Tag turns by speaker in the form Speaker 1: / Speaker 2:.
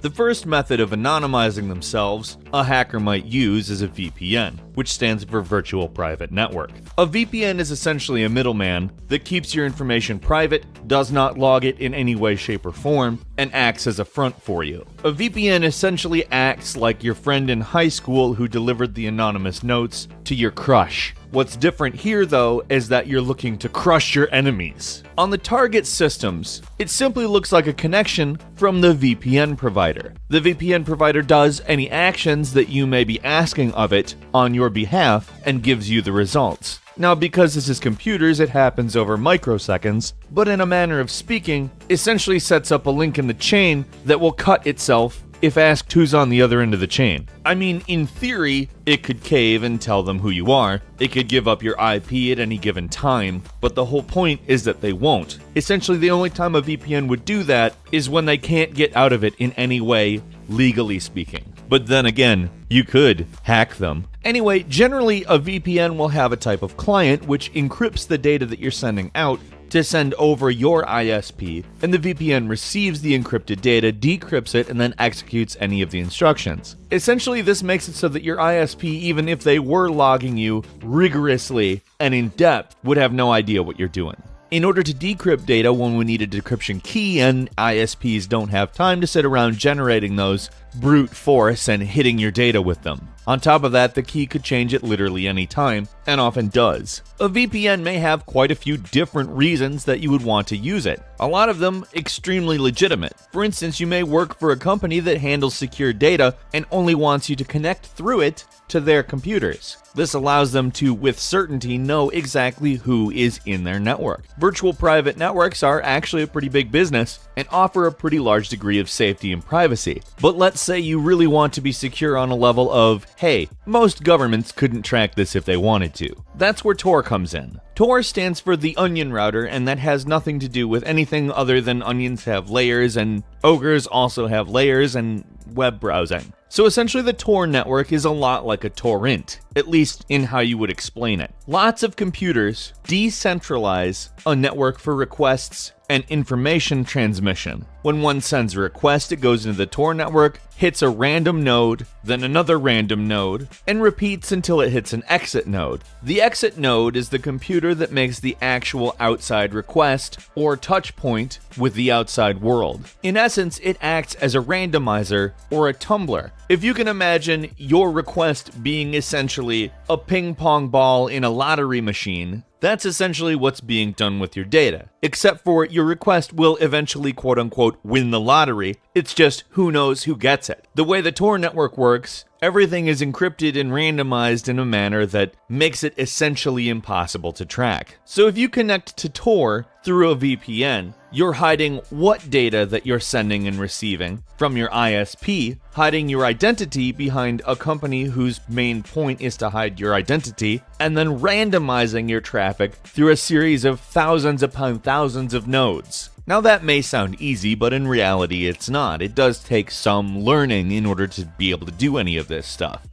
Speaker 1: The first method of anonymizing themselves a hacker might use is a VPN, which stands for Virtual Private Network. A VPN is essentially a middleman that keeps your information private, does not log it in any way, shape, or form, and acts as a front for you. A VPN essentially acts like your friend in high school who delivered the anonymous notes to your crush. What's different here, though, is that you're looking to crush your enemies. On the target systems, it simply looks like a connection from the VPN provider. The VPN provider does any actions that you may be asking of it on your behalf and gives you the results. Now, because this is computers, it happens over microseconds, but in a manner of speaking, essentially sets up a link in the chain that will cut itself if asked who's on the other end of the chain. I mean, in theory, it could cave and tell them who you are. It could give up your IP at any given time, but the whole point is that they won't. Essentially, the only time a VPN would do that is when they can't get out of it in any way, legally speaking. But then again, you could hack them. Anyway, generally, a VPN will have a type of client which encrypts the data that you're sending out to send over your ISP, and the VPN receives the encrypted data, decrypts it, and then executes any of the instructions. Essentially, this makes it so that your ISP, even if they were logging you rigorously and in depth, would have no idea what you're doing. In order to decrypt data, one would need a decryption key, and ISPs don't have time to sit around generating those brute force and hitting your data with them. On top of that, the key could change at literally any time, and often does. A VPN may have quite a few different reasons that you would want to use it. A lot of them extremely legitimate. For instance, you may work for a company that handles secure data and only wants you to connect through it to their computers. This allows them to, with certainty, know exactly who is in their network. Virtual private networks are actually a pretty big business and offer a pretty large degree of safety and privacy. But let's say you really want to be secure on a level of, hey, most governments couldn't track this if they wanted to. That's where Tor comes in. Tor stands for the Onion Router, and that has nothing to do with anything other than onions have layers and ogres also have layers and web browsing. So essentially the Tor network is a lot like a torrent, at least in how you would explain it. Lots of computers decentralize a network for requests and information transmission. When one sends a request, it goes into the Tor network, hits a random node, then another random node, and repeats until it hits an exit node. The exit node is the computer that makes the actual outside request or touch point with the outside world. In essence, it acts as a randomizer or a tumbler. If you can imagine your request being essentially a ping pong ball in a lottery machine, that's essentially what's being done with your data. Except for your request will eventually quote-unquote win the lottery, it's just who knows who gets it. The way the Tor network works, everything is encrypted and randomized in a manner that makes it essentially impossible to track. So if you connect to Tor through a VPN, you're hiding what data that you're sending and receiving from your ISP, hiding your identity behind a company whose main point is to hide your identity, and then randomizing your traffic through a series of thousands upon thousands of nodes. Now that may sound easy, but in reality it's not. It does take some learning in order to be able to do any of this stuff.